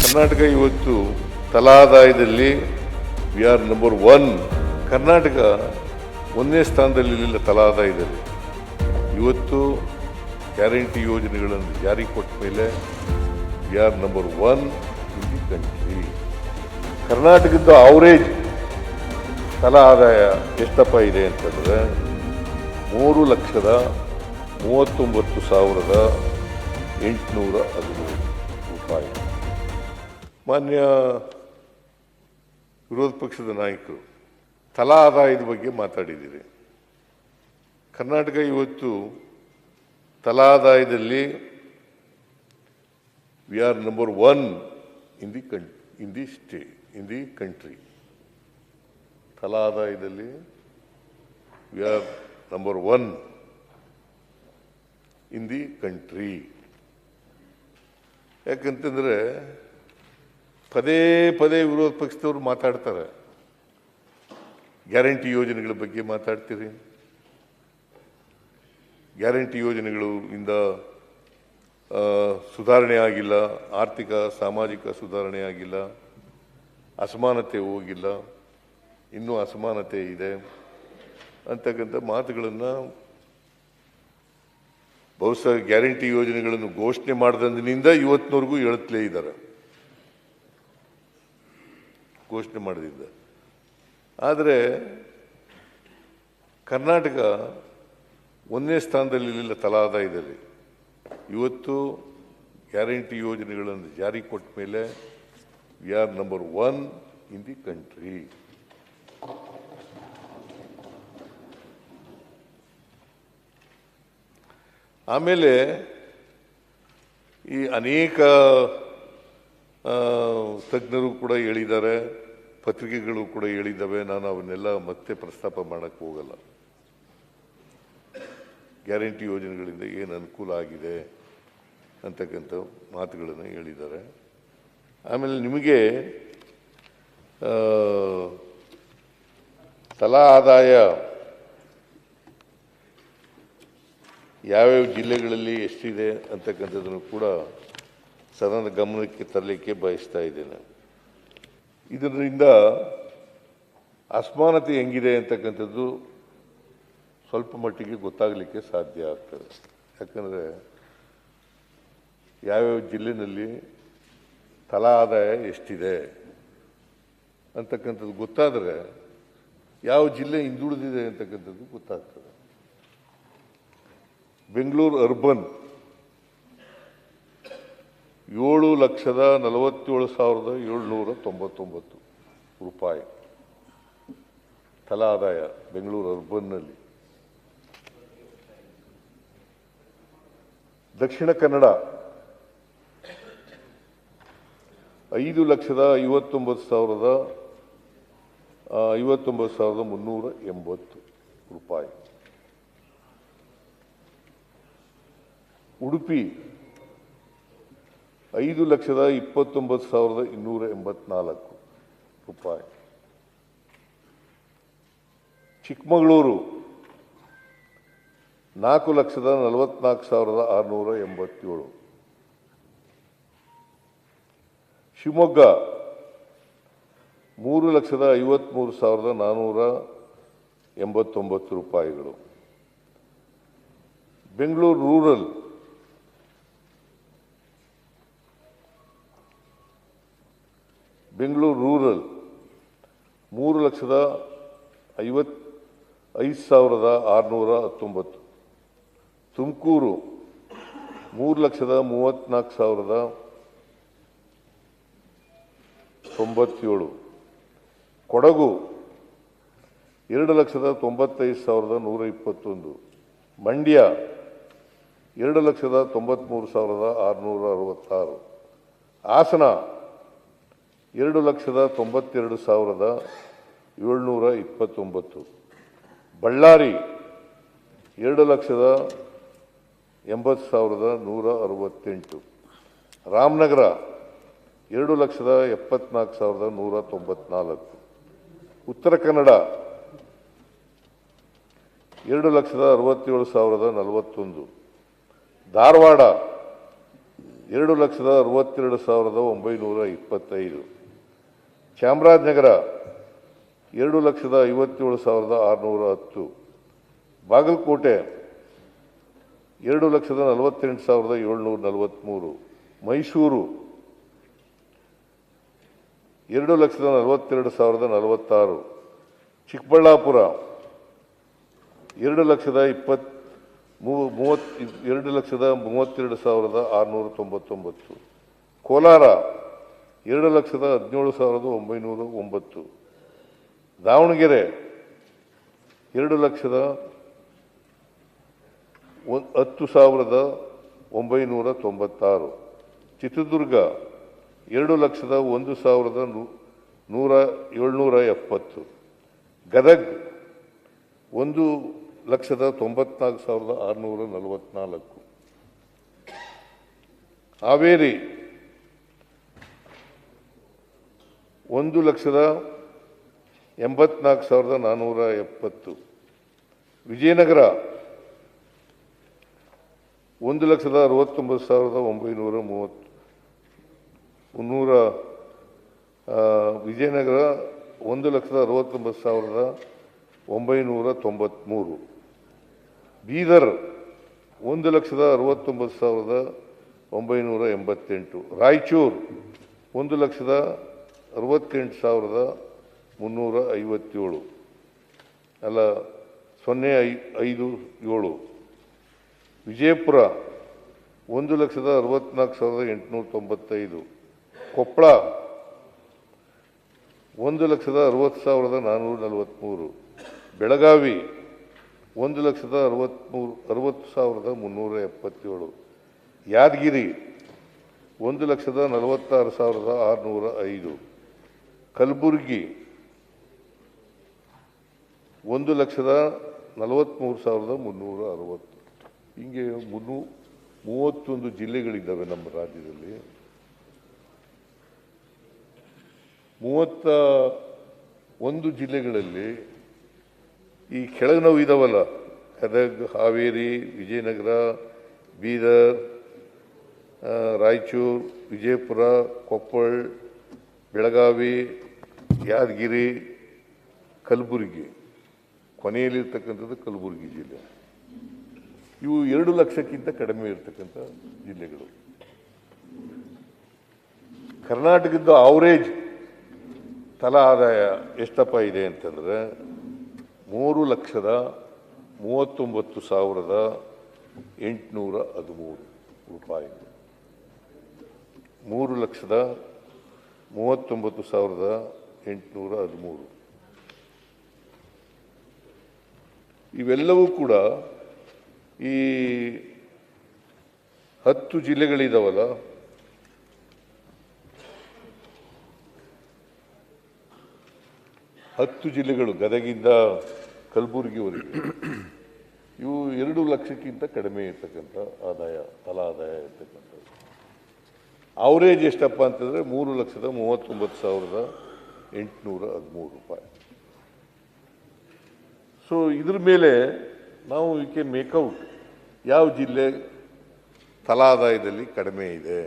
ಕರ್ನಾಟಕ ಇವತ್ತು ತಲಾದಾಯದಲ್ಲಿ we are number 1. Karnataka ಒಂದನೇ ಸ್ಥಾನದಲ್ಲಿರಲಿಲ್ಲ ತಲಾದಾಯದಲ್ಲಿ. ಇವತ್ತು ಗ್ಯಾರಂಟಿ ಯೋಜನೆಗಳನ್ನು ಜಾರಿ ಕೊಟ್ಟ ಮೇಲೆ we are number 1 in the country. ಕರ್ನಾಟಕದ ಅವರೇಜ್ ತಲಾ ಆದಾಯ ಎಷ್ಟಪ್ಪ ಇದೆ ಅಂತಂದರೆ 3,39,813 ರೂಪಾಯಿ. ಮಾನ್ಯ ವಿರೋಧ ಪಕ್ಷದ ನಾಯಕರು ತಲಾ ಆದಾಯದ ಬಗ್ಗೆ ಮಾತಾಡಿದ್ದೀರಿ. ಕರ್ನಾಟಕ ಇವತ್ತು ತಲಾ ಆದಾಯದಲ್ಲಿ we are number 1 in the country. ತಲಾ ಆದಾಯದಲ್ಲಿ we are number 1 in the country. ಯಾಕಂತಂದರೆ ಪದೇ ಪದೇ ವಿರೋಧ ಪಕ್ಷದವರು ಮಾತಾಡ್ತಾರೆ. ಗ್ಯಾರಂಟಿ ಯೋಜನೆಗಳ ಬಗ್ಗೆ ಮಾತಾಡ್ತೀರಿ. ಗ್ಯಾರಂಟಿ ಯೋಜನೆಗಳು ಇಂದ ಸುಧಾರಣೆ ಆಗಿಲ್ಲ, ಆರ್ಥಿಕ ಸಾಮಾಜಿಕ ಸುಧಾರಣೆ ಆಗಿಲ್ಲ, ಅಸಮಾನತೆ ಹೋಗಿಲ್ಲ, ಇನ್ನೂ ಅಸಮಾನತೆ ಇದೆ ಅಂತಕ್ಕಂಥ ಮಾತುಗಳನ್ನು ಬಹುಶಃ ಗ್ಯಾರಂಟಿ ಯೋಜನೆಗಳನ್ನು ಘೋಷಣೆ ಮಾಡಿದಂದಿನಿಂದ ಇವತ್ತಿನವರೆಗೂ ಹೇಳುತ್ತಲೇ ಇದ್ದಾರೆ. ಘೋಷಣೆ ಮಾಡದಿದ್ದ. ಆದರೆ ಕರ್ನಾಟಕ ಒಂದನೇ ಸ್ಥಾನದಲ್ಲಿರಲಿಲ್ಲ ತಲಾ ಆದಾಯದಲ್ಲಿ. ಇವತ್ತು ಗ್ಯಾರಂಟಿ ಯೋಜನೆಗಳನ್ನು ಜಾರಿ ಕೊಟ್ಟ ಮೇಲೆ we are number 1 in the country. ಆಮೇಲೆ ಈ ಅನೇಕ ತಜ್ಞರು ಕೂಡ ಹೇಳಿದ್ದಾರೆ, ಪತ್ರಿಕೆಗಳು ಕೂಡ ಹೇಳಿದ್ದಾವೆ. ನಾನು ಅವನ್ನೆಲ್ಲ ಮತ್ತೆ ಪ್ರಸ್ತಾಪ ಮಾಡಕ್ಕೆ ಹೋಗಲ್ಲ. ಗ್ಯಾರಂಟಿ ಯೋಜನೆಗಳಿಂದ ಏನು ಅನುಕೂಲ ಆಗಿದೆ ಅಂತಕ್ಕಂಥ ಮಾತುಗಳನ್ನು ಹೇಳಿದ್ದಾರೆ. ಆಮೇಲೆ ನಿಮಗೆ ತಲಾ ಆದಾಯ ಯಾವ್ಯಾವ ಜಿಲ್ಲೆಗಳಲ್ಲಿ ಎಷ್ಟಿದೆ ಅಂತಕ್ಕಂಥದ್ದನ್ನು ಕೂಡ ಸದನದ ಗಮನಕ್ಕೆ ತರಲಿಕ್ಕೆ ಬಯಸ್ತಾ ಇದ್ದೇನೆ. ಇದರಿಂದ ಅಸಮಾನತೆ ಹೆಂಗಿದೆ ಅಂತಕ್ಕಂಥದ್ದು ಸ್ವಲ್ಪ ಮಟ್ಟಿಗೆ ಗೊತ್ತಾಗಲಿಕ್ಕೆ ಸಾಧ್ಯ ಆಗ್ತದೆ. ಯಾಕಂದರೆ ಯಾವ್ಯಾವ ಜಿಲ್ಲೆಯಲ್ಲಿ ತಲಾ ಆದಾಯ ಎಷ್ಟಿದೆ ಅಂತಕ್ಕಂಥದ್ದು ಗೊತ್ತಾದರೆ ಯಾವ ಜಿಲ್ಲೆ ಹಿಂದುಳಿದಿದೆ ಅಂತಕ್ಕಂಥದ್ದು ಗೊತ್ತಾಗ್ತದೆ. ಬೆಂಗಳೂರು ಅರ್ಬನ್ 7,47,799 ರೂಪಾಯಿ ತಲಾ ಆದಾಯ ಬೆಂಗಳೂರು ಅರ್ಬನ್ನಲ್ಲಿ. ದಕ್ಷಿಣ ಕನ್ನಡ 5,59,380 ರೂಪಾಯಿ. ಉಡುಪಿ 5,29,284 ರೂಪಾಯಿ. ಚಿಕ್ಕಮಗಳೂರು 4,44,687. ಶಿವಮೊಗ್ಗ 3,53,489 ರೂಪಾಯಿಗಳು. ಬೆಂಗಳೂರು ರೂರಲ್ 3,55,619. ತುಮಕೂರು 3,34,097. ಕೊಡಗು 2,95,121. ಮಂಡ್ಯ 2,93,666. ಹಾಸನ 2,92,729. ಬಳ್ಳಾರಿ 2,80,168. ರಾಮನಗರ 2,74,194. ಉತ್ತರ ಕನ್ನಡ 2,67,041. ಧಾರವಾಡ 2,62,925. ಚಾಮರಾಜನಗರ 2,57,610. ಬಾಗಲಕೋಟೆ 2,48,743. ಮೈಸೂರು 2,42,046. ಚಿಕ್ಕಬಳ್ಳಾಪುರ 2,32,699. ಕೋಲಾರ 2,17,909. ದಾವಣಗೆರೆ 2,10,996. ಚಿತ್ರದುರ್ಗ 2,01,770. ಗದಗ್ 1,94,644. ಹಾವೇರಿ 1,84,470. ವಿಜಯನಗರ 1,69,930. ವಿಜಯನಗರ 1,69,993. ಬೀದರ್ 1,69,988. ರಾಯಚೂರು 1,68,357. ಅಲ್ಲ 057. ವಿಜಯಪುರ 1,64,895. ಕೊಪ್ಪಳ 1,60,443. ಬೆಳಗಾವಿ 1,60,377. ಯಾದಗಿರಿ 1,46,605. ಕಲಬುರಗಿ 1,43,360. ಹಿಂಗೆ 31 ಜಿಲ್ಲೆಗಳಿದ್ದಾವೆ ನಮ್ಮ ರಾಜ್ಯದಲ್ಲಿ. 31 ಜಿಲ್ಲೆಗಳಲ್ಲಿ ಈ ಕೆಳಗಿನವು ಇದಾವಲ್ಲ, ಗದಗ, ಹಾವೇರಿ, ವಿಜಯನಗರ, ಬೀದರ್, ರಾಯಚೂರು, ವಿಜಯಪುರ, ಕೊಪ್ಪಳ, ಬೆಳಗಾವಿ, ಯಾದಗಿರಿ, ಕಲಬುರಗಿ, ಕೊನೆಯಲ್ಲಿರ್ತಕ್ಕಂಥದ್ದು ಕಲಬುರಗಿ ಜಿಲ್ಲೆ. ಇವು 2 ಲಕ್ಷಕ್ಕಿಂತ ಕಡಿಮೆ ಇರತಕ್ಕಂಥ ಜಿಲ್ಲೆಗಳು. ಕರ್ನಾಟಕದ ಆವರೇಜ್ ತಲಾ ಆದಾಯ ಎಷ್ಟಪ್ಪ ಇದೆ ಅಂತಂದರೆ 3,39,813 ರೂಪಾಯಿ. 3,39,813. ಇವೆಲ್ಲವೂ ಕೂಡ ಈ 10 ಜಿಲ್ಲೆಗಳಿದಾವಲ್ಲ, ಹತ್ತು ಜಿಲ್ಲೆಗಳು ಗದಗಿಂದ ಕಲಬುರಗಿವರೆಗೆ ಇವು 2 ಲಕ್ಷಕ್ಕಿಂತ ಕಡಿಮೆ ಇರ್ತಕ್ಕಂಥ ಆದಾಯ, ತಲಾ ಆದಾಯ ಇರ್ತಕ್ಕಂಥದ್ದು. ಅವರೇಜ್ ಎಷ್ಟಪ್ಪ ಅಂತಂದರೆ 3,39,813 ರೂಪಾಯಿ. ಸೊ ಇದ್ರ ಮೇಲೆ ನಾವು ವಿ ಕ್ಯಾನ್ ಮೇಕ್ಔಟ್ ಯಾವ ಜಿಲ್ಲೆ ತಲಾ ಆದಾಯದಲ್ಲಿ ಕಡಿಮೆ ಇದೆ.